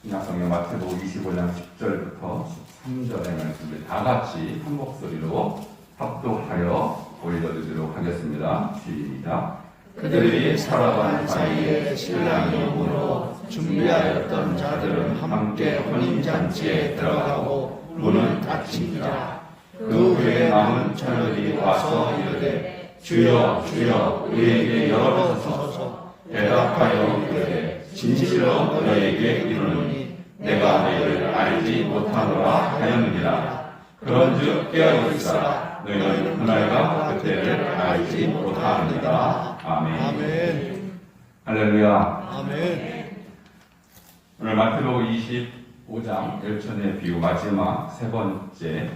신약성경 마태복음 25장 10절부터 13절의 말씀을 다 같이 한 목소리로 합독하여 올려드리도록 하겠습니다. 시작. 그들이 살아가는 사이에 신랑이 오므로 준비하였던 자들은 함께 혼인잔치에 들어가고 문을 닫힌지라. 그 후에 남은 처녀들이 와서 이르되 주여 주여 우리에게 열어주소서. 대답하여 이르되 진실로 너희에게 이르노니 내가 너희를 알지 못하노라 하였느니라. 그런즉 깨어있으라. 너희는 그날과 그때를 알지 못하느니라. 아멘. 아멘. 할렐루야. 아멘. 오늘 마태복음 25장 열천의 비유 마지막 세 번째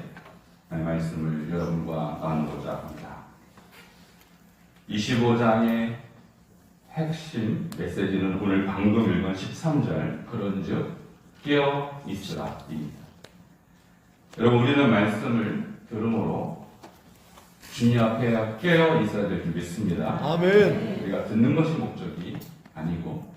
말씀을 여러분과 나누고자 합니다. 25장의 핵심 메시지는 오늘 방금 읽은 13절 그런즉 깨어 있으라 입니다. 여러분, 우리는 말씀을 들음으로 주님 앞에 깨어 있어야 될 줄 믿습니다. 아멘. 우리가 듣는 것이 목적이 아니고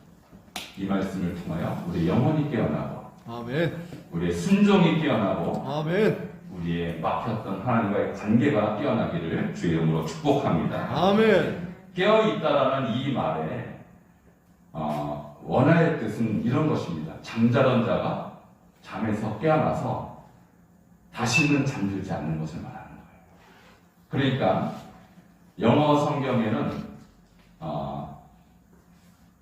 이 말씀을 통하여 우리 영혼이 깨어나고 아멘. 우리의 순종이 깨어나고 아멘. 우리의 막혔던 하나님과의 관계가 깨어나기를 주의 이름으로 축복합니다. 아멘. 깨어있다라는 이 말에 원어의 뜻은 이런 것입니다. 잠자던 자가 잠에서 깨어나서 다시는 잠들지 않는 것을 말하는 거예요. 그러니까 영어 성경에는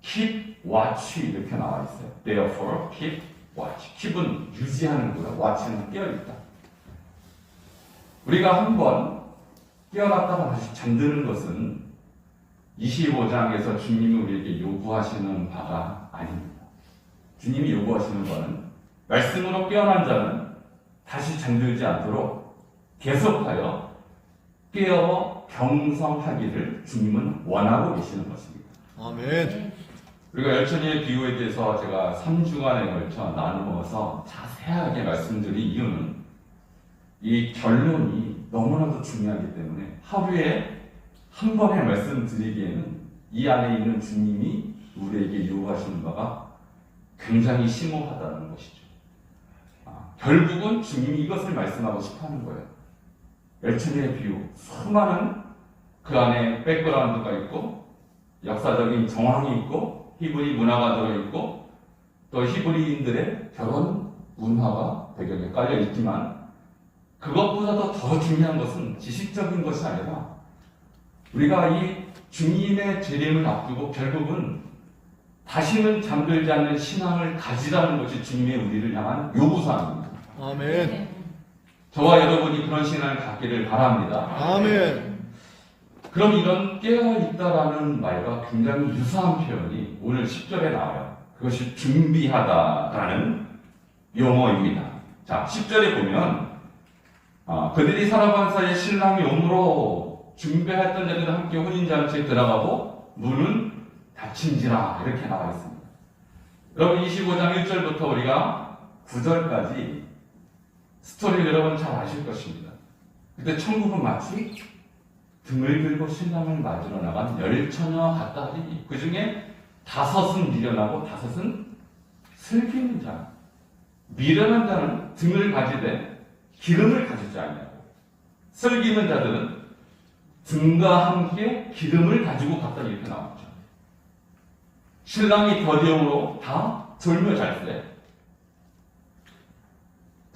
keep watch 이렇게 나와 있어요. Therefore keep watch. keep은 유지하는 거예요. watch는 깨어있다. 우리가 한번 깨어났다가 다시 잠드는 것은 25장에서 주님이 우리에게 요구하시는 바가 아닙니다. 주님이 요구하시는 바는 말씀으로 깨어난 자는 다시 잠들지 않도록 계속하여 깨어 경성하기를 주님은 원하고 계시는 것입니다. 아멘. 우리가 열천의 비유에 대해서 제가 3주간에 걸쳐 나누어서 자세하게 말씀드린 이유는 이 결론이 너무나도 중요하기 때문에 하루에 한 번에 말씀드리기에는 이 안에 있는 주님이 우리에게 요구하시는 바가 굉장히 심오하다는 것이죠. 결국은 주님이 이것을 말씀하고 싶어 하는 거예요. 열천의 비유, 수많은 그 안에 백그라운드가 있고 역사적인 정황이 있고 히브리 문화가 들어있고 또 히브리인들의 결혼 문화가 배경에 깔려 있지만 그것보다도 더 중요한 것은 지식적인 것이 아니라 우리가 이 주님의 재림을 앞두고 결국은 다시는 잠들지 않는 신앙을 가지라는 것이 주님의 우리를 향한 요구사항입니다. 아멘. 저와 여러분이 그런 신앙을 갖기를 바랍니다. 아멘. 그럼 이런 깨어있다라는 말과 굉장히 유사한 표현이 오늘 10절에 나와요. 그것이 준비하다라는 용어입니다. 자, 10절에 보면 그들이 살아간 사이에 신랑이 오므로 준비했던 자들은 함께 혼인잔치에 들어가고 문은 닫힌지라 이렇게 나와 있습니다. 여러분 25장 1절부터 우리가 9절까지 스토리를 여러분 잘 아실 것입니다. 그때 천국은 마치 등을 들고 신랑을 맞으러 나간 10처녀 같다 하리니 그 중에 5은 미련하고 5은 슬기는 자. 미련한 자는 등을 가지되 기름을 가지지 않냐고. 슬기는 자들은 등과 함께 기름을 가지고 갔다 이렇게 나왔죠. 신랑이 더디움으로 다 졸며 잘 때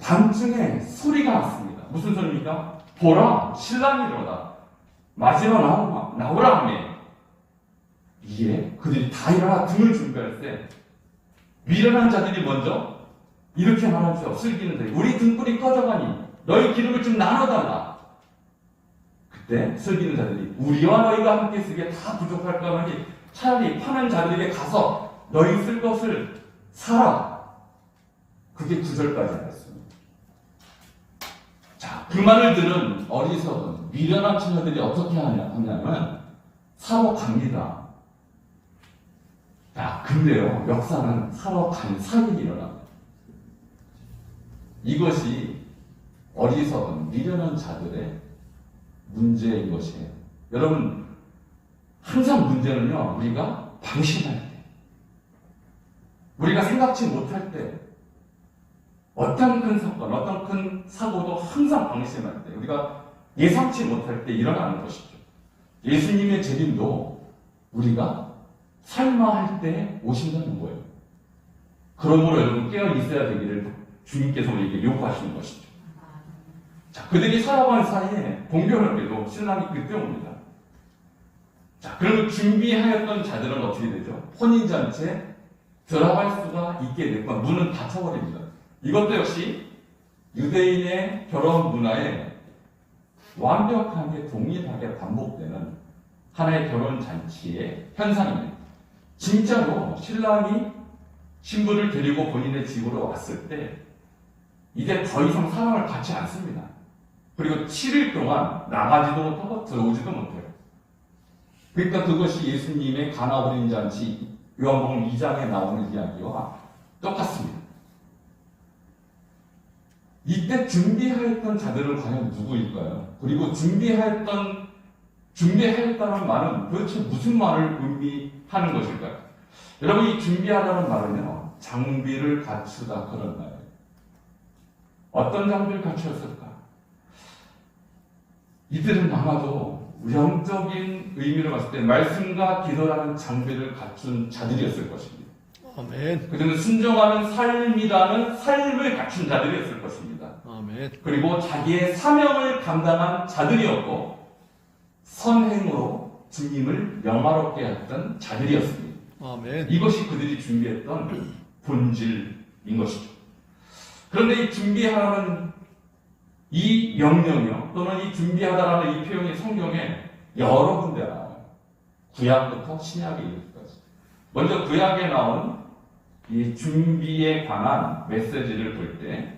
밤중에 소리가 났습니다. 무슨 소리입니까? 보라, 신랑이 일어나 맞으러 나오라 하며 이에 그들이 다 일어나 등을 준비할 때 미련한 자들이 먼저 이렇게 말하죠. 슬기는 자들이 우리 등불이 꺼져가니 너희 기름을 좀 나눠달라. 그때 슬기는 자들이 우리와 너희가 함께 쓰기에 다 부족할까 하니 차라리 파는 자들에게 가서 너희 쓸 것을 사라. 그게 9절까지 했습니다. 자, 그 말을 들은 어리석은 미련한 처녀들이 어떻게 하냐면 사러 갑니다. 자, 근데요, 역사는 사러 간 사이에 일어납니다. 이것이 어리석은 미련한 자들의 문제인 것이에요. 여러분, 항상 문제는요, 우리가 방심할 때, 우리가 생각지 못할 때 어떤 큰 사건, 어떤 큰 사고도 항상 방심할 때, 우리가 예상치 못할 때 일어나는 것이죠. 예수님의 재림도 우리가 설마 할 때 오신다는 거예요. 그러므로 여러분 깨어 있어야 되기를 주님께서 우리에게 요구하시는 것이죠. 자, 그들이 살아간 사이에 공교롭게도 신랑이 그때 옵니다. 자, 그러면 준비하였던 자들은 어떻게 되죠? 혼인잔치에 들어갈 수가 있게 됐고 문은 닫혀버립니다. 이것도 역시 유대인의 결혼 문화에 완벽하게 동일하게 반복되는 하나의 결혼 잔치의 현상입니다. 진짜로 신랑이 신부를 데리고 본인의 집으로 왔을 때 이제 더 이상 사랑을 받지 않습니다. 그리고 7일 동안 나가지도 못하고 들어오지도 못해요. 그러니까 그것이 예수님의 가나 혼인 잔치 요한복음 2장에 나오는 이야기와 똑같습니다. 이때 준비하였던 자들은 과연 누구일까요? 그리고 준비하였다는 말은 도대체 무슨 말을 의미하는 것일까요? 여러분, 이 준비하다는 말은요, 장비를 갖추다 그런 말이에요. 어떤 장비를 갖추었을까? 이들은 아마도 영적인 의미로 봤을 때 말씀과 기도라는 장비를 갖춘 자들이었을 것입니다. 아멘. 그들은 순종하는 삶이라는 삶을 갖춘 자들이었을 것입니다. 아멘. 그리고 자기의 사명을 감당한 자들이었고 선행으로 주님을 영화롭게 했던 자들이었습니다. 아멘. 이것이 그들이 준비했던 본질인 것이죠. 그런데 이 준비하라는 이 명령이요, 또는 이 준비하다라는 이 표현이 성경에 여러 군데 나와요. 구약부터 신약에 이르기까지. 먼저 구약에 나온 이 준비에 관한 메시지를 볼 때,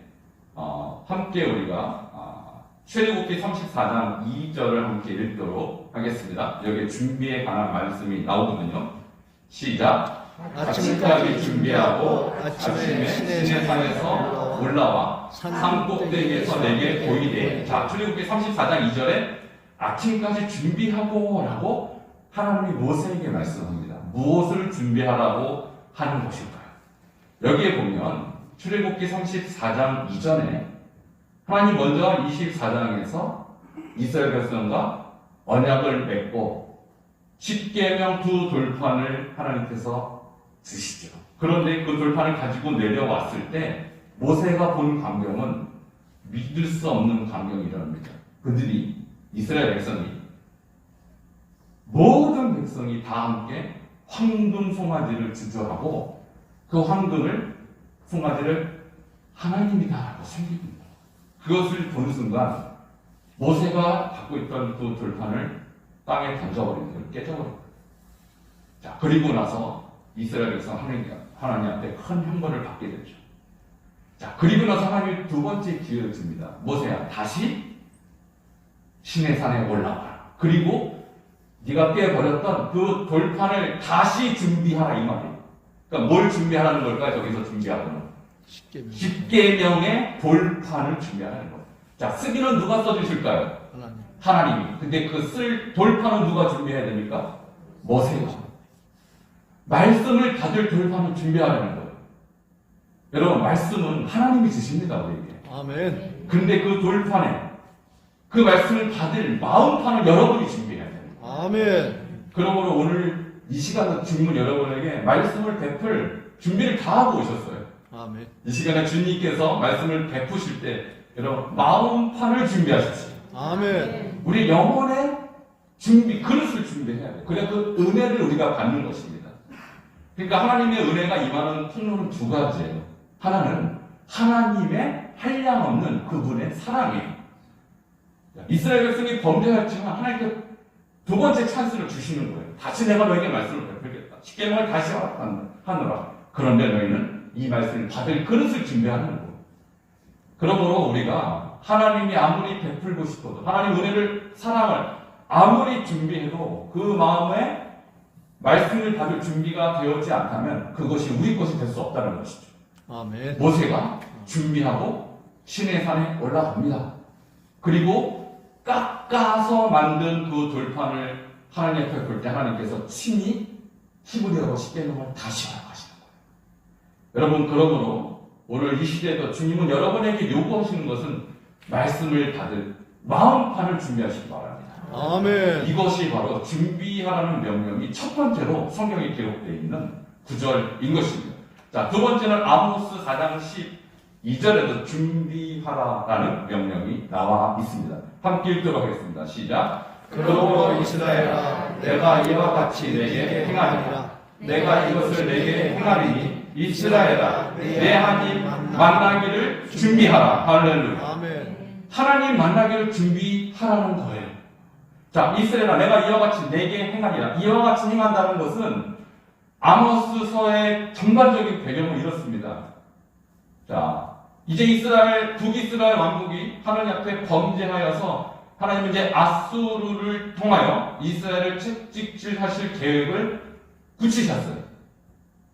함께 우리가 출애굽기 34장 2절을 함께 읽도록 하겠습니다. 여기 준비에 관한 말씀이 나오거든요. 시작. 아침까지 준비하고 아침에 신의 산에서 올라와 산 꼭대기에서 내게 보이되. 자, 출애굽기 34장 2절에 아침까지 준비하고 라고 하나님이 모세에게 말씀합니다. 무엇을 준비하라고 하는 것일까요? 여기에 보면 출애굽기 34장 이전에 하나님 먼저 24장에서 이스라엘 백성과 언약을 맺고 십계명 두 돌판을 하나님께서 주시죠. 그런데 그 돌판을 가지고 내려왔을 때 모세가 본 광경은 믿을 수 없는 광경이랍니다. 그들이 이스라엘 백성이 모든 백성이 다 함께 황금 송아지를 주저하고 그 황금을 송아지를 하나님이다라고 섬깁니다. 그것을 본 순간 모세가 갖고 있던 그 돌판을 땅에 던져버리고 깨져버립니다. 자, 그리고 나서 이스라엘 백성 하나님 앞에 큰 형벌을 받게 되죠. 자, 그리고 나서 하나님이 두 번째 기회를 줍니다. 모세야, 다시 신의 산에 올라와라. 그리고 네가 깨버렸던 그 돌판을 다시 준비하라, 이 말이에요. 그러니까 뭘 준비하라는 걸까요? 저기서 준비하고는 십계명의 돌판을 준비하라는 거예요. 자, 쓰기는 누가 써주실까요? 하나님이. 근데 그 쓸 돌판은 누가 준비해야 됩니까? 모세가. 말씀을 받을 돌판을 준비하라는 거예요. 여러분, 말씀은 하나님이 주십니다, 우리에게. 아멘. 근데 그 돌판에 그 말씀을 받을 마음판을 여러분이 준비해야 됩니다. 아멘. 그러므로 오늘 이 시간에 주님은 여러분에게 말씀을 베풀 준비를 다 하고 오셨어요. 아멘. 이 시간에 주님께서 말씀을 베푸실 때 여러분 마음판을 준비하십시오. 아멘. 우리 영혼의 그릇을 준비해야 돼요. 그래야 그 은혜를 우리가 받는 것입니다. 그러니까 하나님의 은혜가 임하는 통로는 두 가지예요. 하나는 하나님의 한량없는 그분의 사랑이에요. 이스라엘 백성이 범죄했지만 하나님께 두 번째 찬스를 주시는 거예요. 다시 내가 너에게 말씀을 베풀겠다. 십계명을 다시 하노라. 그런데 너희는 이 말씀을 받을 그릇을 준비하는 거예요. 그러므로 우리가 하나님이 아무리 베풀고 싶어도 하나님 은혜를 사랑을 아무리 준비해도 그 마음에 말씀을 받을 준비가 되었지 않다면 그것이 우리 것이 될 수 없다는 것이죠. 아멘. 모세가 준비하고 신의 산에 올라갑니다. 그리고 깎아서 만든 그 돌판을 하나님 앞에 볼 때 하나님께서 친히 히브리어로 십계명을 다시 허락하시는 거예요. 여러분, 그러므로 오늘 이 시대에도 주님은 여러분에게 요구하시는 것은 말씀을 받을 마음판을 준비하시기 바랍니다. 아멘. 이것이 바로 준비하라는 명령이 첫 번째로 성경에 기록되어 있는 구절인 것입니다. 자, 두 번째는 아모스 4장 12절에도 준비하라라는 명령이 나와 있습니다. 함께 읽도록 하겠습니다. 시작. 그러므로 이스라엘아, 내가 이와 같이 내게 행하리라. 내가 이것을 내게 행하리니 이스라엘아, 내 하나님 만나기를 준비하라. 할렐루야. 아멘. 하나님 만나기를 준비하라는 거예요. 자, 이스라엘아, 내가 이와 같이 내게 행하리라. 이와 같이 행한다는 것은 아모스서의 전반적인 배경은 이렇습니다. 자, 이제 북이스라엘 왕국이 하나님 앞에 범죄하여서 하나님은 이제 아수르를 통하여 이스라엘을 채찍질하실 계획을 굳히셨어요.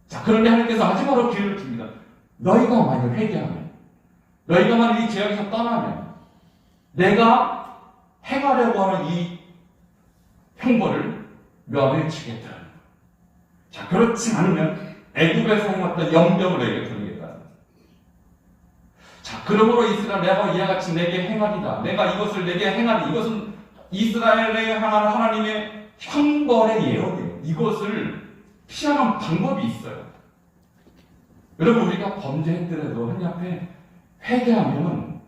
자, 그런데 하나님께서 마지막으로 기회를 줍니다. 너희가 만약 회개하면, 너희가 만약 이 죄악에서 떠나면 내가 행하려고 하는 이 형벌을 너희에게 주겠다. 자, 그렇지 않으면 애굽에서 행했던 영병을 너희에게 드리겠다. 자, 그러므로 이스라엘 내가 이와 같이 내게 행하리다. 내가 이것을 내게 행하리. 이것은 이스라엘에 향한 하나님의 형벌의 예언이에요. 이것을 피하는 방법이 있어요. 여러분, 우리가 범죄했더라도 하나님 앞에 회개하면,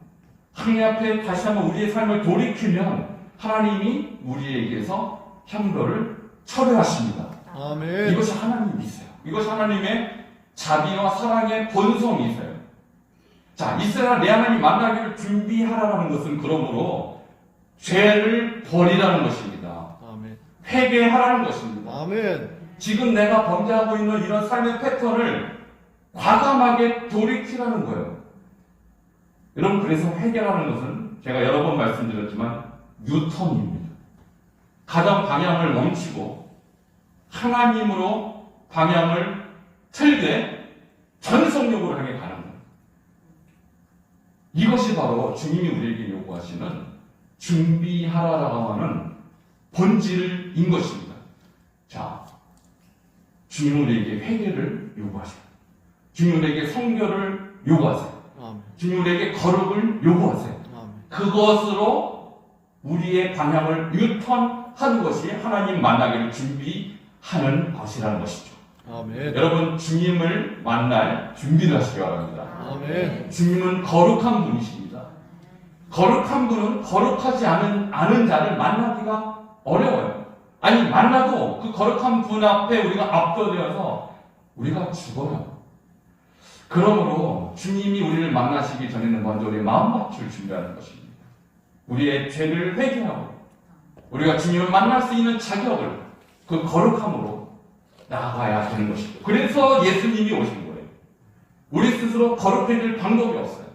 하나님 앞에 다시 한번 우리의 삶을 돌이키면 하나님이 우리에게서 형벌을 처리하십니다. 아멘. 이것이 하나님이세요. 이것이 하나님의 자비와 사랑의 본성이세요. 자, 이스라엘 내 하나님 만나기를 준비하라는 것은 그러므로 죄를 버리라는 것입니다. 아멘. 회개하라는 것입니다. 아멘. 지금 내가 범죄하고 있는 이런 삶의 패턴을 과감하게 돌이키라는 거예요. 여러분, 그래서 회개라는 것은 제가 여러 번 말씀드렸지만 유턴입니다. 가장 방향을 멈추고 하나님으로 방향을 틀되 전속력으로 향해 가는 거예요. 이것이 바로 주님이 우리에게 요구하시는 준비하라라고 하는 본질인 것입니다. 자, 주님은 우리에게 회개를 요구하세요. 주님은 우리에게 성결을 요구하세요. 아멘. 주님은 우리에게 거룩을 요구하세요. 아멘. 그것으로 우리의 방향을 유턴하는 것이 하나님 만나기를 준비하는 것이라는 것이죠. 아멘. 여러분, 주님을 만날 준비를 하시기 바랍니다. 아멘. 주님은 거룩한 분이십니다. 거룩한 분은 거룩하지 않은 자를 만나기가 어려워요. 아니, 만나도 그 거룩한 분 앞에 우리가 압도되어서 우리가 죽어요. 그러므로 주님이 우리를 만나시기 전에는 먼저 우리의 마음밭을 준비하는 것입니다. 우리의 죄를 회개하고 우리가 주님을 만날 수 있는 자격을 그 거룩함으로 나아가야 되는 것이죠. 그래서 예수님이 오신 거예요. 우리 스스로 거룩해질 방법이 없어요.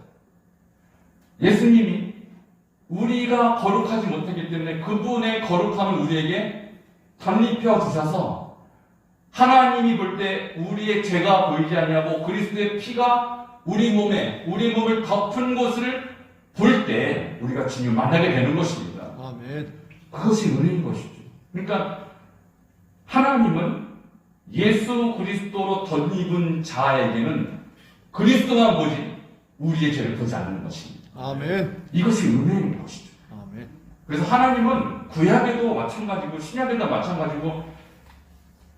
예수님이 우리가 거룩하지 못하기 때문에 그분의 거룩함을 우리에게 덧입혀 주셔서 하나님이 볼 때 우리의 죄가 보이지 아니하고 그리스도의 피가 우리의 몸을 덮은 것을 볼 때 우리가 주님을 만나게 되는 것입니다. 아멘. 그것이 은혜인 것이죠. 그러니까 하나님은 예수 그리스도로 덧입은 자에게는 그리스도만 보지 우리의 죄를 보지 않는 것입니다. 아멘. 이것이 은혜인 것이죠. 아멘. 그래서 하나님은 구약에도 마찬가지고 신약에도 마찬가지고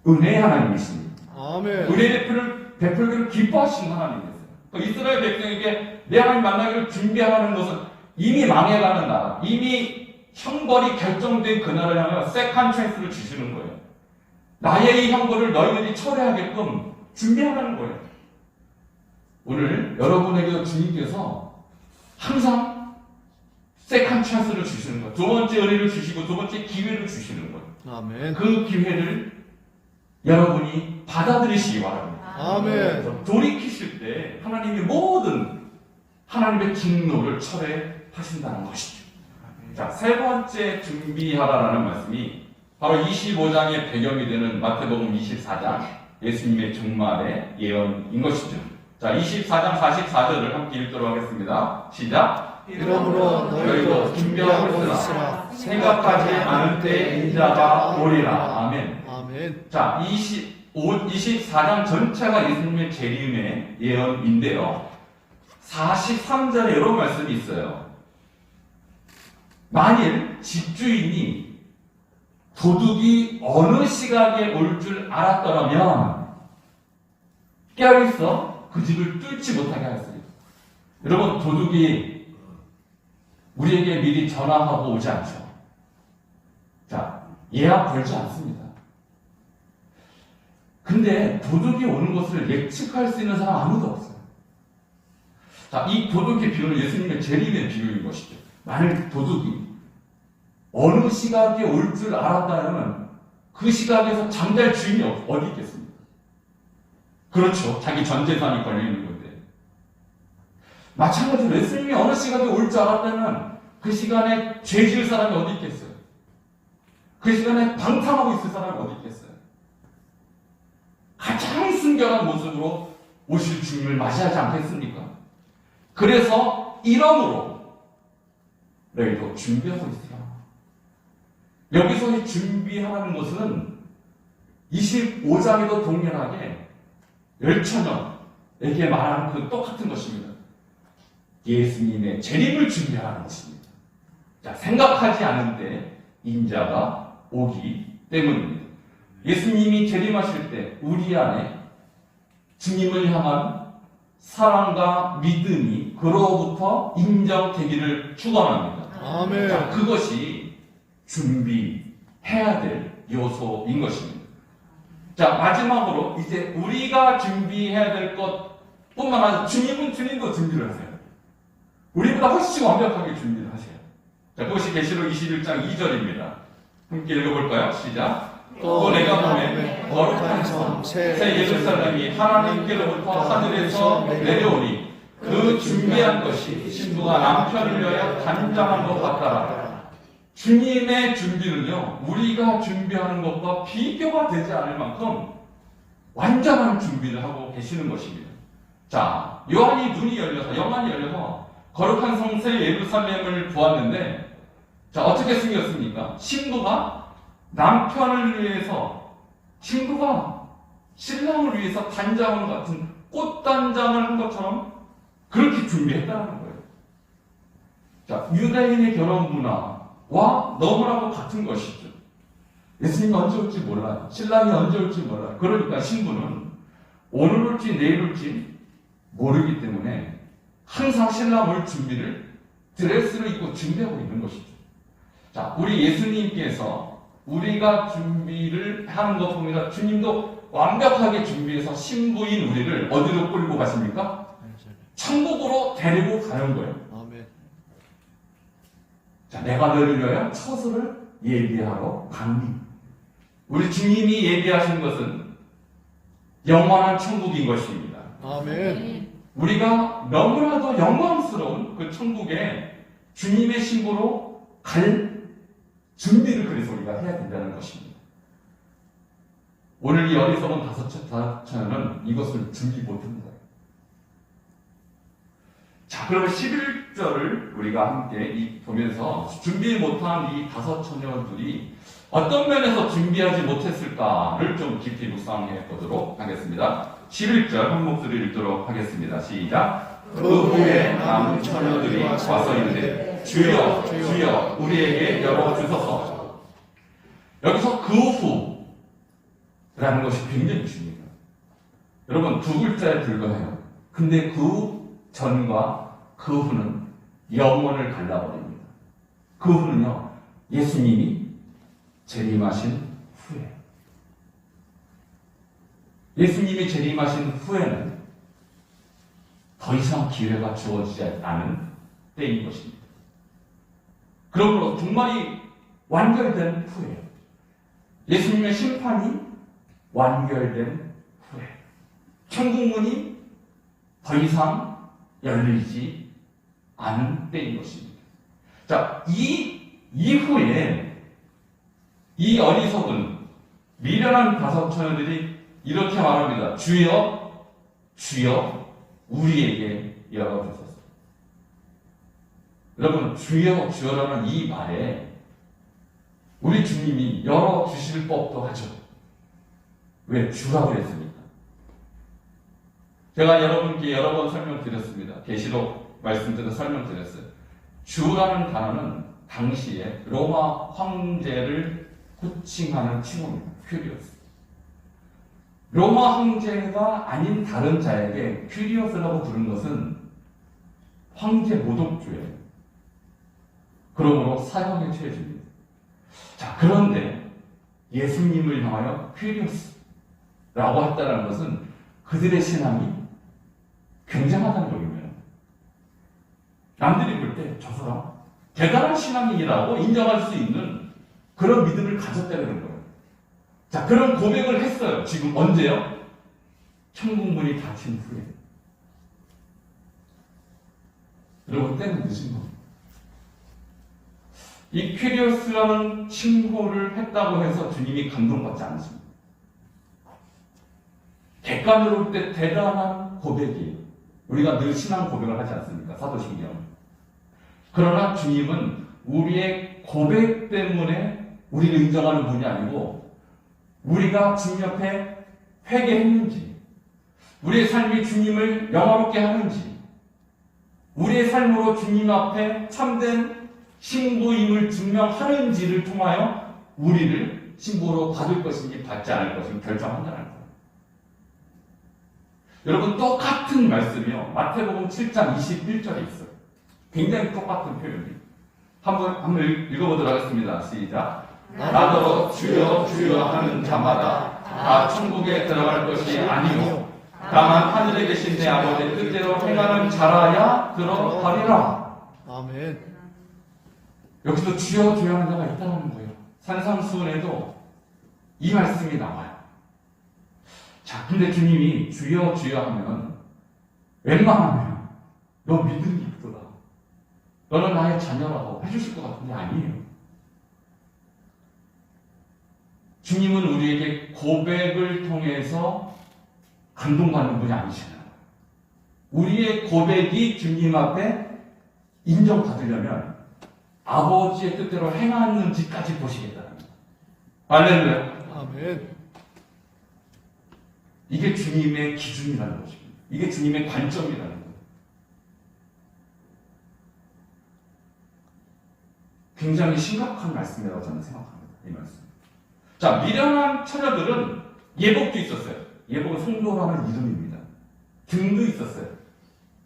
은혜의 하나님이십니다. 아멘. 은혜의 베풀기를 기뻐하시는 하나님이세요. 이스라엘 백성에게 내 하나님 만나기를 준비하는 것은 이미 망해가는 나라, 이미 형벌이 결정된 그 나라를 향하여 세컨 찬스를 주시는 거예요. 나의 이 형벌을 너희들이 처리하게끔 준비하라는 거예요. 오늘 여러분에게도 주님께서 항상 세컨 찬스를 주시는 거예요. 두 번째 은혜를 주시고 두 번째 기회를 주시는 거예요. 아멘. 그 기회를 여러분이 받아들이시기 바랍니다. 아멘. 그래서 돌이키실 때 하나님이 모든 하나님의 진노를 철회하신다는 것이죠. 자, 세 번째 준비하라라는 말씀이 바로 25장의 배경이 되는 마태복음 24장 예수님의 종말의 예언인 것이죠. 자, 24장 44절을 함께 읽도록 하겠습니다. 시작. 이러므로 너희도 준비하고 있으라. 생각하지 않을 때 인자가 오리라. 아멘. 아멘. 자, 24장 전체가 예수님의 재림의 예언인데요. 43절에 이런 말씀이 있어요. 만일 집주인이 도둑이 어느 시각에 올 줄 알았더라면 깨어있어 그 집을 뚫지 못하게 하였으리라. 여러분, 도둑이 우리에게 미리 전화하고 오지 않죠. 자, 예약 걸지 않습니다. 근데 도둑이 오는 것을 예측할 수 있는 사람 아무도 없어요. 자, 이 도둑의 비유는 예수님의 재림의 비유인 것이죠. 만약 도둑이 어느 시각에 올 줄 알았다면 그 시각에서 잠잘 주인이 어디 있겠습니까? 그렇죠. 자기 전 재산이 걸려있는 건데. 마찬가지로 예수님이 어느 시각에 올 줄 알았다면 그 시간에 죄 지을 사람이 어디 있겠어요? 그 시간에 방탕하고 있을 사람이 어디 있겠어요? 가장 순결한 모습으로 오실 주님을 맞이하지 않겠습니까? 그래서 이러므로 너희도 준비하고 있어요. 여기서 준비하라는 것은 25장에도 동일하게 열처녀에게 말하는 그 똑같은 것입니다. 예수님의 재림을 준비하라는 것입니다. 자, 생각하지 않은데 인자가 오기 때문입니다. 예수님이 재림하실 때 우리 안에 주님을 향한 사랑과 믿음이 그로부터 인정되기를 축원합니다. 아멘. 자, 그것이 준비해야 될 요소인 것입니다. 자, 마지막으로 이제 우리가 준비해야 될 것뿐만 아니라 주님도 준비를 하세요. 우리보다 훨씬 완벽하게 준비를 하세요. 자, 그것이 계시록 21장 2절입니다. 함께 읽어볼까요? 시작. 또 내가 보매 거룩한 성 새 예루살렘이 하나님께로부터 하늘에서 내려오니 그 준비한 것이 신부가 남편을 위하여 단장한 것 같더라. 주님의 준비는요, 우리가 준비하는 것과 비교가 되지 않을 만큼 완전한 준비를 하고 계시는 것입니다. 자, 영안이 열려서 거룩한 성 새 예루살렘을 보았는데, 자, 어떻게 생겼습니까? 신부가 남편을 위해서, 신부가 신랑을 위해서 단장을 같은 꽃단장을 한 것처럼 그렇게 준비했다는 거예요. 자, 유대인의 결혼 문화와 너무나도 같은 것이죠. 예수님이 언제 올지 몰라요. 신랑이 언제 올지 몰라요. 그러니까 신부는 오늘 올지 내일 올지 모르기 때문에 항상 신랑 올 준비를 드레스를 입고 준비하고 있는 것이죠. 자, 우리 예수님께서 우리가 준비를 하는 것 보면 주님도 완벽하게 준비해서 신부인 우리를 어디로 끌고 가십니까? 천국으로 데리고 가는 거예요. 아멘. 자, 내가 너를 위하여 처소를 예비하러 가니. 우리 주님이 예비하신 것은 영원한 천국인 것입니다. 아멘. 우리가 너무나도 영광스러운 그 천국에 주님의 신부로 갈 준비를 그래서 우리가 해야 된다는 것입니다. 오늘 이 어리석은 다섯 처녀는 이것을 준비 못합니다. 자, 그러면 11절을 우리가 함께 보면서 준비 못한 이 다섯 처녀들이 어떤 면에서 준비하지 못했을까를 좀 깊이 묵상해 보도록 하겠습니다. 11절 한 목소리 읽도록 하겠습니다. 시작. 그 후에 남은 처녀들이 와서 이르되 주여 주여 우리에게 열어주소서. 여기서 그 후라는 것이 굉장히 중요해요. 여러분, 두 글자에 불과해요. 근데 그 전과 그 후는 영원을 갈라버립니다. 그 후는요, 예수님이 재림하신 후에, 예수님이 재림하신 후에는 더 이상 기회가 주어지지 않은 때인 것입니다. 그러므로 종말이 완결된 후에, 예수님의 심판이 완결된 후에, 천국문이 더 이상 열리지 않은 때인 것입니다. 자, 이 이후에 이 어리석은 미련한 다섯 처녀들이 이렇게 말합니다. 주여, 주여, 우리에게 열어주소서. 여러분, 주여, 주여라는 이 말에 우리 주님이 열어주실 법도 하죠. 왜 주라 그랬습니까? 제가 여러분께 여러 번 설명드렸습니다. 계시록 말씀 때도 설명드렸어요. 주라는 단어는 당시에 로마 황제를 호칭하는 칭호입니다. 큐리오스. 로마 황제가 아닌 다른 자에게 큐리오스라고 부른 것은 황제 모독죄예요. 그러므로 사형에 처해집니다. 자, 그런데 예수님을 향하여 큐리오스라고 했다는 것은 그들의 신앙이 굉장하다는 얘기입니다. 남들이 볼 때 저 사람 대단한 신앙인이라고 인정할 수 있는 그런 믿음을 가졌다는 거예요. 자, 그런 고백을 했어요. 지금 언제요? 천국문이 닫힌 후에. 여러분, 때는 늦은 겁니다. 이 퀴리오스라는 칭호를 했다고 해서 주님이 감동받지 않으십니다. 객관으로 볼 때 대단한 고백이에요. 우리가 늘 신앙 고백을 하지 않습니까? 사도신경. 그러나 주님은 우리의 고백 때문에 우리를 인정하는 분이 아니고 우리가 주님 옆에 회개했는지, 우리의 삶이 주님을 영화롭게 하는지, 우리의 삶으로 주님 앞에 참된 신부임을 증명하는지를 통하여 우리를 신부로 받을 것인지 받지 않을 것인지 결정한다는 거예요. 여러분, 똑같은 말씀이요. 마태복음 7장 21절에 있어요. 굉장히 똑같은 표현이에요. 한번 읽어보도록 하겠습니다. 시작. 나더러 주여 주여 하는 자마다 다 천국에 들어갈 것이 아니요 다만 하늘에 계신 내 아버지의 뜻대로 행하는 자라야 들어가리라. 아멘. 여기서 주여 주여 하는 자가 있다는 거예요. 산상수훈에도 이 말씀이 나와요. 자, 근데 주님이 주여 주여 하면 웬만하면 너 믿음이 있도다, 너는 나의 자녀라고 해주실 것 같은데 아니에요. 주님은 우리에게 고백을 통해서 감동받는 분이 아니시잖아요. 우리의 고백이 주님 앞에 인정받으려면 아버지의 뜻대로 행하는지까지 보시겠다는 거예요. 할렐루야. 아멘. 이게 주님의 기준이라는 것입니다. 이게 주님의 관점이라는 거예요. 굉장히 심각한 말씀이라고 저는 생각합니다. 이 말씀. 자, 미련한 처녀들은 예복도 있었어요. 예복은 성도라는 이름입니다. 등도 있었어요.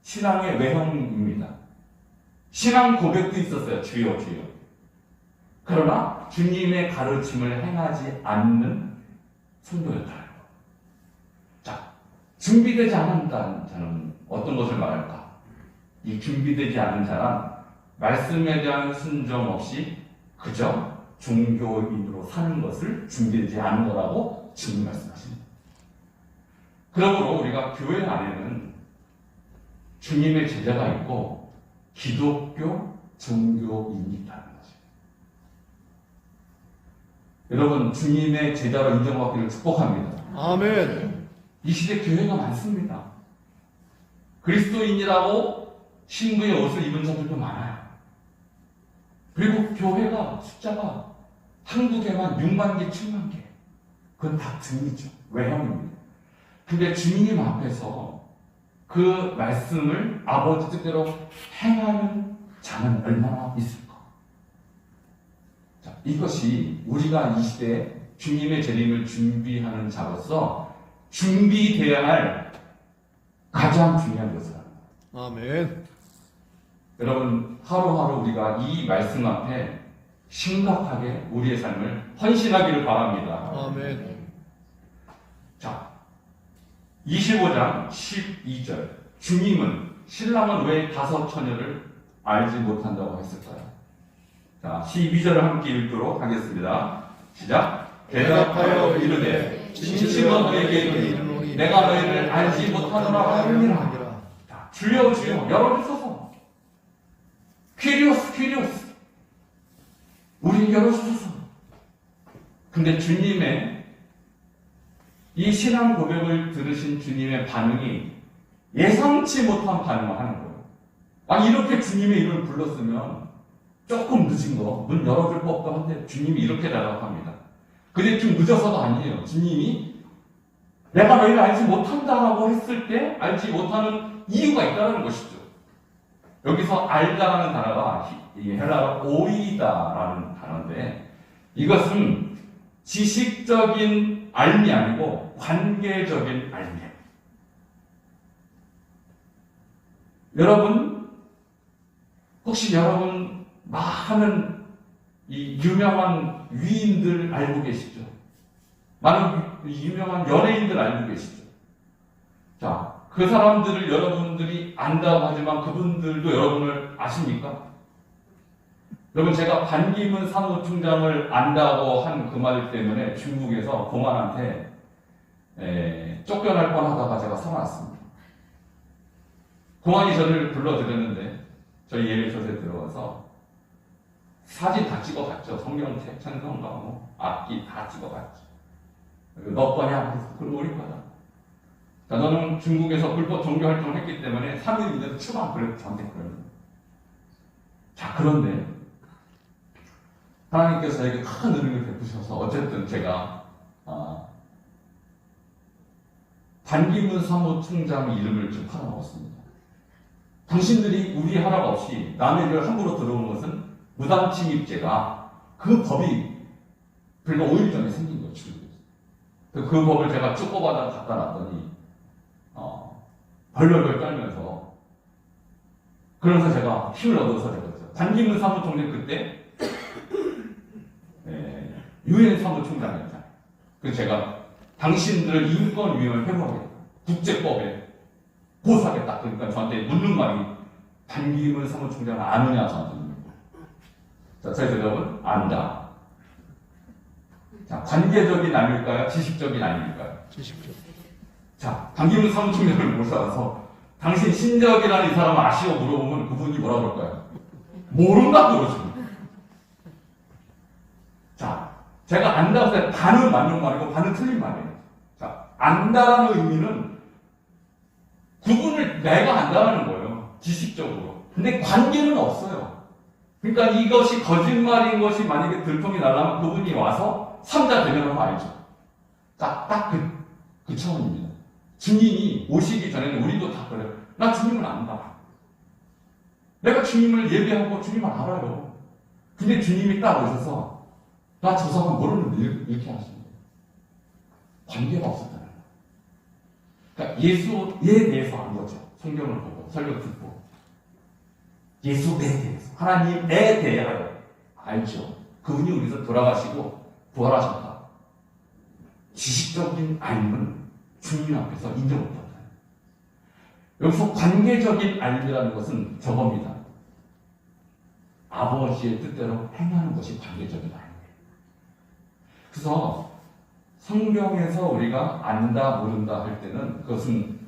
신앙의 외형입니다. 신앙 고백도 있었어요. 주여 주여. 그러나 주님의 가르침을 행하지 않는 성도였다는 것. 자, 준비되지 않은 자는 어떤 것을 말할까? 이 준비되지 않은 자란 말씀에 대한 순종 없이 그저 종교인으로 사는 것을 준비되지 않은 거라고 지금 말씀하십니다. 그러므로 우리가 교회 안에는 주님의 제자가 있고 기독교 종교인이 있다는 거죠. 여러분, 주님의 제자로 인정받기를 축복합니다. 아멘. 이 시대 교회가 많습니다. 그리스도인이라고 신부의 옷을 입은 자들도 많아요. 그리고 교회가 숫자가 한국에만 6만 개, 7만 개. 그건 다 등이죠. 외형입니다. 근데 주님 앞에서 그 말씀을 아버지 뜻대로 행하는 자는 얼마나 있을까? 자, 이것이 우리가 이 시대에 주님의 재림을 준비하는 자로서 준비되어야 할 가장 중요한 것이다. 아멘. 여러분, 하루하루 우리가 이 말씀 앞에 심각하게 우리의 삶을 헌신하기를 바랍니다. 아멘. 자, 25장 12절. 주님은 신랑은 왜 5 처녀를 알지 못한다고 했을까요? 자, 12절을 함께 읽도록 하겠습니다. 시작. 대답하여 이르되 진실로 너에게 이르노니 내가 너희를 알지 못하노라 하느니라. 자, 주여 주여 열어주소서. 퀴리오스 퀴리오스. 우리 열어주소서. 근데 주님의 이 신앙 고백을 들으신 주님의 반응이 예상치 못한 반응을 하는 거예요. 아니, 이렇게 주님의 이름을 불렀으면 조금 늦은 거, 문 열어줄 법도 한데 주님이 이렇게 대답합니다. 근데 좀 늦어서도 아니에요. 주님이 내가 너희를 알지 못한다라고 했을 때 알지 못하는 이유가 있다는 것이죠. 여기서 알다라는 단어가 이 헬라어 오이다라는 단어인데 이것은 지식적인 알미 아니고 관계적인 알미예요. 여러분 혹시 여러분 많은 이 유명한 위인들 알고 계시죠? 많은 유명한 연예인들 알고 계시죠? 자, 그 사람들을 여러분들이 안다고 하지만 그분들도 여러분을 아십니까? 여러분 제가 반기문 사무총장을 안다고 한 그 말 때문에 중국에서 공안한테 쫓겨날 뻔하다가 제가 살아났습니다. 공안이 저를 불러드렸는데 저희 예배소에 들어가서 사진 다 찍어갔죠. 성경책, 찬송가, 악기 다 찍어갔죠. 너 거냐? 그럼 우리 거다. 자, 너는 중국에서 불법 종교 활동을 했기 때문에 3일 이내로 추방 그래도 저한테 그러는. 자, 그런데 하나님께서 저에게 큰 은혜를 베푸셔서 어쨌든 제가 반기문 사무총장 이름을 좀 팔아먹었습니다. 당신들이 우리 허락 없이 남의 일을 함부로 들어오는 것은 무단 침입죄가 그 법이 불과 5일 전에 생긴 거죠. 그 법을 제가 쭉 뽑아다 갖다 놨더니 벌벌벌 떨면서 그래서 제가 힘을 얻어서 되었죠. 반기문 사무총장 그때 유엔 사무총장이었잖아요. 그래서 제가 당신들 인권위원회 회부하겠다. 국제법에 고소하겠다. 그러니까 저한테 묻는 말이 반기문 사무총장을 아느냐 저한테 묻는 거예요. 자, 저희 여러분 안다. 자, 관계적인 아닐까요? 지식적인 아닐까요? 지식적. 자, 반기문 사무총장을 모셔서 당신 신적이라는 이 사람 아시오 물어보면 그분이 뭐라고 할까요? 모른다 그러죠. 자, 제가 안다고 해서 반은 맞는 말이고 반은 틀린 말이에요. 자, 안다라는 의미는 구분을 내가 안다라는 거예요. 지식적으로. 근데 관계는 없어요. 그러니까 이것이 거짓말인 것이 만약에 들통이 나려면 그분이 와서 3자 대면하면 알죠. 딱 그 차원입니다. 주님이 오시기 전에는 우리도 다 그래요. 나 주님을 안다. 내가 주님을 예배하고 주님을 알아요. 근데 주님이 딱 오셔서 나 저 사람 모르는데 이렇게 하시는 거예요. 관계가 없었다는 거예요. 그러니까 예수에 대해서 안 거죠. 성경을 보고 설교 듣고 예수에 대해서 하나님에 대하여 알죠. 그분이 우리에서 돌아가시고 부활하셨다. 지식적인 알림은 주님 앞에서 인정 못한다. 여기서 관계적인 알림이라는 것은 저겁니다. 아버지의 뜻대로 행하는 것이 관계적인 알림이에요. 그래서 성경에서 우리가 안다 모른다 할 때는 그것은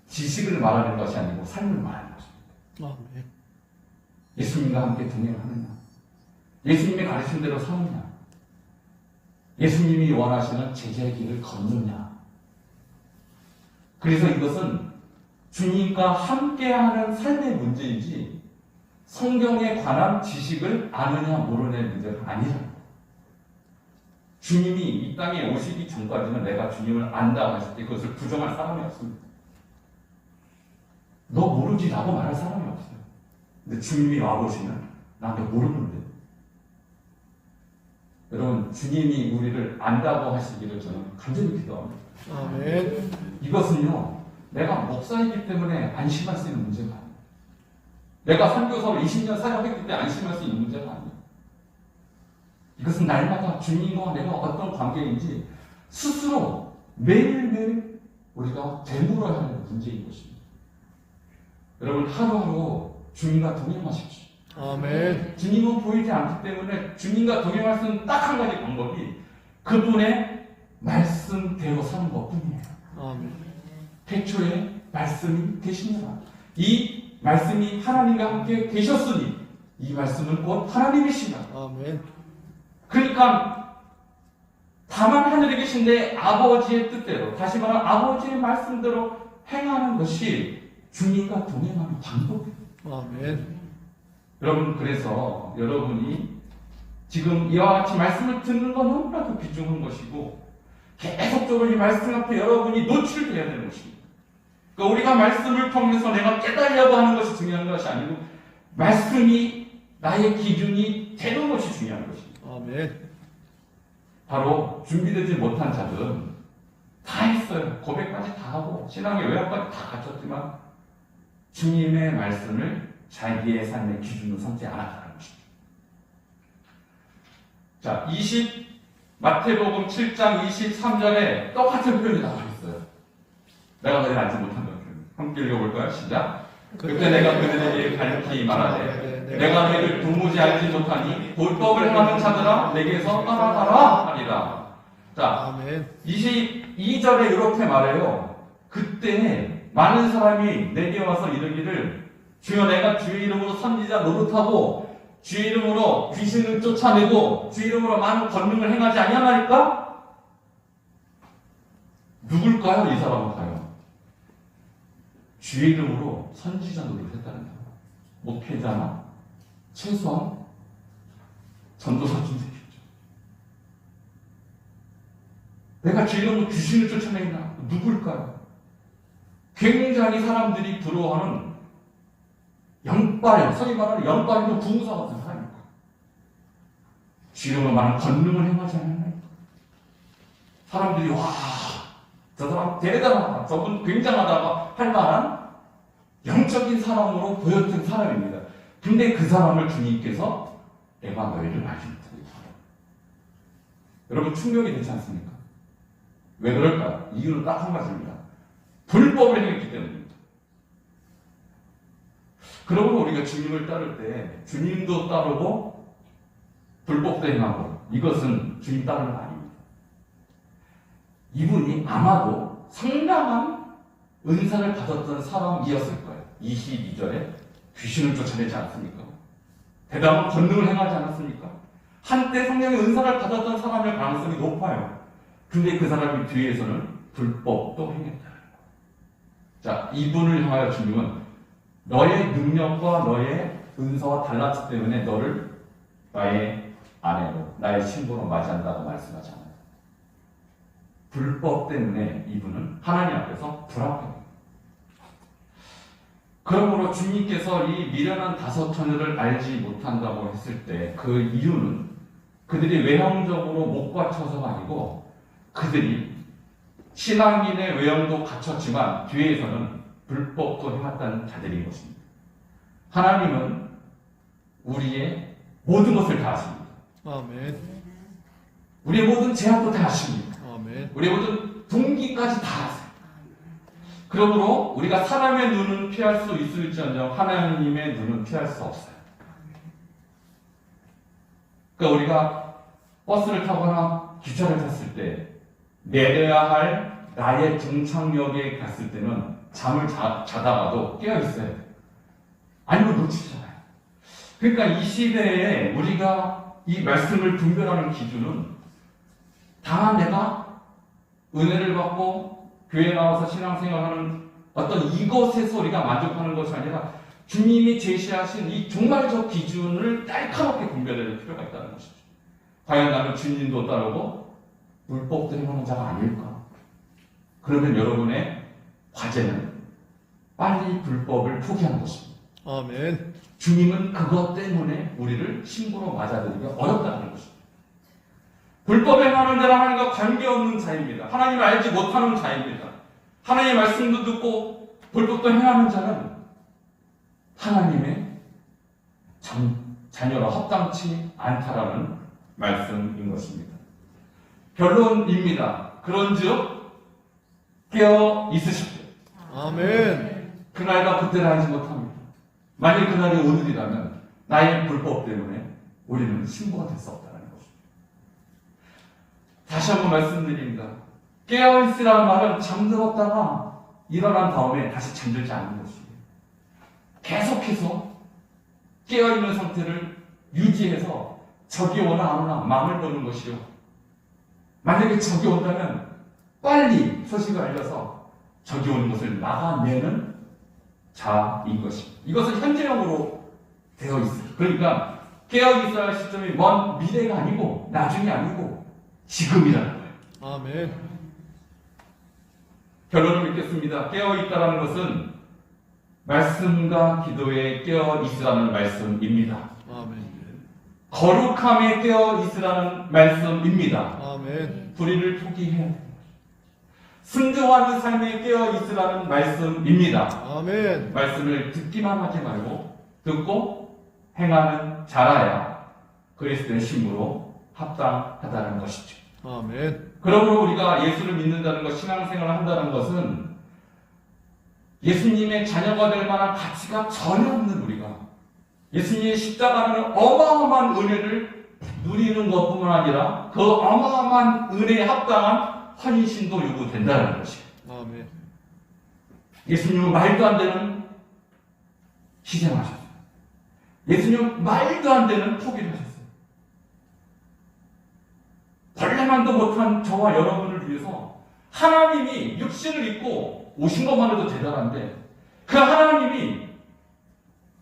지식을 말하는 것이 아니고 삶을 말하는 것입니다. 아멘. 예수님과 함께 동행하느냐, 예수님이 가르친 대로 사느냐, 예수님이 원하시는 제자의 길을 걷느냐. 그래서 이것은 주님과 함께하는 삶의 문제이지 성경에 관한 지식을 아느냐 모르느냐의 문제가 아니잖아요. 주님이 이 땅에 오시기 전까지는 내가 주님을 안다 했을 때 그것을 부정할 사람이 없습니다. 너 모르지 라고 말할 사람이 없어요. 근데 주님이 와보시면 나 너 모르는데. 여러분 주님이 우리를 안다고 하시기를 저는 간절히 기도합니다. 아멘. 이것은요 내가 목사이기 때문에 안심할 수 있는 문제가 아니에요. 내가 선교사로 20년 사역했기 때문에 안심할 수 있는 문제가 아니에요. 이것은 날마다 주님과 내가 어떤 관계인지 스스로 매일매일 우리가 되물어야 하는 문제인 것입니다. 여러분 하루하루 주님과 동행하십시오. 아멘. 주님은 보이지 않기 때문에 주님과 동행할 수 있는 딱 한 가지 방법이 그분의 말씀대로 사는 것뿐이에요. 아멘. 태초에 말씀이 계시니라. 이 말씀이 하나님과 함께 계셨으니 이 말씀은 곧 하나님이시다. 아멘. 그러니까 다만 하늘에 계신 내 아버지의 뜻대로, 다시 말하면 아버지의 말씀대로 행하는 것이 주님과 동행하는 방법이에요. 아멘. 여러분 그래서 여러분이 지금 이와 같이 말씀을 듣는 건 너무나도 귀중한 것이고 계속적으로 이 말씀 앞에 여러분이 노출돼야 되는 것입니다. 그러니까 우리가 말씀을 통해서 내가 깨달으려고 하는 것이 중요한 것이 아니고 말씀이 나의 기준이 되는 것이 중요한 것입니다. 아멘. 바로 준비되지 못한 자들은 다 했어요. 고백까지 다 하고 신앙의 외형까지 다 갖췄지만 주님의 말씀을 자기의 삶의 기준으로 삼지 않았다는 것입니다. 자, 마태복음 7장 23절에 똑같은 표현이 나와 있어요. 내가 너희를 알지 못한다는 표현. 함께 읽어볼까요? 시작. 그때 내가 그들에게 가르치 말하되 내가 너희를 도무지 알지 못하니 율법을 행하는 자들아 내게서 떠나가라 하리라. 자, 아멘. 22절에 이렇게 말해요. 그때 많은 사람이 내게 와서 이르기를 주여 내가 주의 이름으로 선지자 노릇하고 주의 이름으로 귀신을 쫓아내고 주의 이름으로 많은 권능을 행하지 아니하나이까? 누굴까요? 이 사람은 과연 주의 이름으로 선지자 노릇했다는 사람, 목회자나 최소한 전도사 좀 되겠죠. 내가 주의 이름으로 귀신을 쫓아내나 누굴까요? 굉장히 사람들이 부러워하는 영빨, 소위 말하는 영빨이고 부무사 같은 사람입니다. 주님으로 많은 권능을 행하지 않았나요? 사람들이 와, 저 사람 대단하다, 저분 굉장하다가 할 만한 영적인 사람으로 보였던 사람입니다. 근데 그 사람을 주님께서 내가 너희를 알지 못하고 있다. 여러분 충격이 되지 않습니까? 왜 그럴까? 이유는 딱 한 가지입니다. 불법을 행했기 때문입니다. 그러므로 우리가 주님을 따를 때 주님도 따르고 불법도 행하고 이것은 주님 따르는 거 아닙니다. 이분이 아마도 상당한 은사를 받았던 사람이었을 거예요. 22절에 귀신을 쫓아내지 않습니까? 대단한 권능을 행하지 않았습니까? 한때 성령의 은사를 받았던 사람일 가능성이 높아요. 근데 그 사람이 뒤에서는 불법도 행했다는 거예요. 자, 이분을 향하여 주님은 너의 능력과 너의 은사와 달랐기 때문에 너를 나의 아내로, 나의 신부로 맞이한다고 말씀하잖아요. 불법 때문에 이분은 하나님 앞에서 불합격합니다. 그러므로 주님께서 이 미련한 다섯 처녀를 알지 못한다고 했을 때 그 이유는 그들이 외형적으로 못 갖춰서가 아니고 그들이 신앙인의 외형도 갖췄지만 뒤에서는 불법도 해왔다는 자들인 것입니다. 하나님은 우리의 모든 것을 다 아십니다. 아멘. 우리의 모든 제약도 다 아십니다. 아멘. 우리의 모든 동기까지 다 아세요. 그러므로 우리가 사람의 눈은 피할 수 있을지언정 하나님의 눈은 피할 수 없어요. 그러니까 우리가 버스를 타거나 기차를 탔을 때 내려야 할 나의 종착역에 갔을 때는 잠을 자다가도 깨어있어야 돼요. 아니면 놓치잖아요. 그러니까 이 시대에 우리가 이 말씀을 분별하는 기준은 다만 내가 은혜를 받고 교회에 나와서 신앙생활하는 어떤 이것에서 우리가 만족하는 것이 아니라 주님이 제시하신 이 종말적 기준을 깔끔하게 분별해야 필요가 있다는 것이죠. 과연 나는 주님도 따르고 불법도 행하는 자가 아닐까? 그러면 여러분의 과제는 빨리 불법을 포기하는 것입니다. 아멘. 주님은 그것 때문에 우리를 신부로 맞아들이기 어렵다는 것입니다. 불법에 행하는 자는 하나님과 관계없는 자입니다. 하나님을 알지 못하는 자입니다. 하나님의 말씀도 듣고 불법도 행하는 자는 하나님의 자녀로 합당치 않다라는 말씀인 것입니다. 결론입니다. 그런즉 깨어 있으십시오. 아멘. 그날과 그때를 알지 못합니다. 만일 그날이 오늘이라면 나의 불법 때문에 우리는 신부가 될 수 없다는 것입니다. 다시 한번 말씀드립니다. 깨어있으라는 말은 잠들었다가 일어난 다음에 다시 잠들지 않는 것입니다. 계속해서 깨어있는 상태를 유지해서 적이 오나 안 오나 마음을 보는 것이요. 만약에 적이 온다면 빨리 소식을 알려서 적이 오는 것을 막아내는 자인 것입니다. 이것은 현재형으로 되어 있어요. 그러니까 깨어 있어야 할 시점이 먼 미래가 아니고 나중이 아니고 지금이라는 거예요. 아멘. 결론을 맺겠습니다. 깨어있다라는 것은 말씀과 기도에 깨어있으라는 말씀입니다. 아멘. 거룩함에 깨어있으라는 말씀입니다. 아멘. 불의를 포기해야 됩니다. 순종하는 삶에 깨어있으라는 말씀입니다. 아멘. 말씀을 듣기만 하지 말고 듣고 행하는 자라야 그리스도의 신부로 합당하다는 것이죠. 아멘. 그러므로 우리가 예수를 믿는다는 것, 신앙생활을 한다는 것은 예수님의 자녀가 될 만한 가치가 전혀 없는 우리가 예수님의 십자가라는 어마어마한 은혜를 누리는 것뿐만 아니라 그 어마어마한 은혜에 합당한 헌신도 요구된다는 것이에요. 아멘. 예수님은 말도 안 되는 희생하셨어요. 예수님은 말도 안 되는 포기를 하셨어요. 벌레만도 못한 저와 여러분을 위해서 하나님이 육신을 입고 오신 것만 해도 대단한데 그 하나님이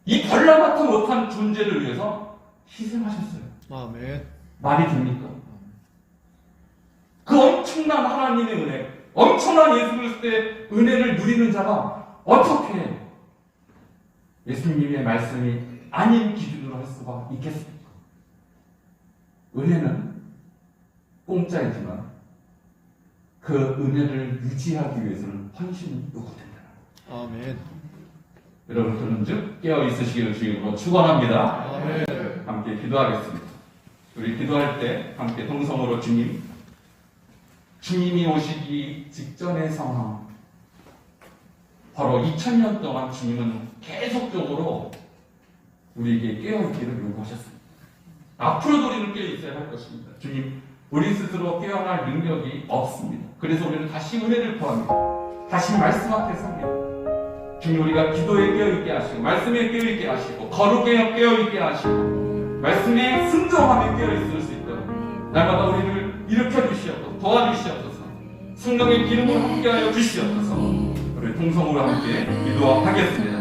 이 벌레만도 못한 존재를 위해서 희생하셨어요. 아멘. 말이 됩니까? 그 엄청난 하나님의 은혜, 엄청난 예수 그리스도의 은혜를 누리는 자가 어떻게 예수님의 말씀이 아닌 기준으로 할 수가 있겠습니까? 은혜는 공짜이지만 그 은혜를 유지하기 위해서는 헌신이 요구된다. 아멘. 여러분 그런즉 깨어 있으시기를 주님으로 축원합니다. 아멘. 함께 기도하겠습니다. 우리 기도할 때 함께 동성으로 주님이 오시기 직전의 상황, 바로 2000년 동안 주님은 계속적으로 우리에게 깨어있기를 요구하셨습니다. 앞으로도 우리는 깨어있어야 할 것입니다. 주님, 우리 스스로 깨어날 능력이 없습니다. 그래서 우리는 다시 은혜를 구합니다. 다시 말씀 앞에 섭니다. 주님, 우리가 기도에 깨어있게 하시고 말씀에 깨어있게 하시고 거룩에 깨어있게 하시고 말씀에 순종함에 깨어있을 수 있도록 날마다 우리를 일으켜 주시옵소서, 도와주시옵소서, 성령의 기름으로 함께하여 주시옵소서. 우리 통성으로 함께 기도하겠습니다.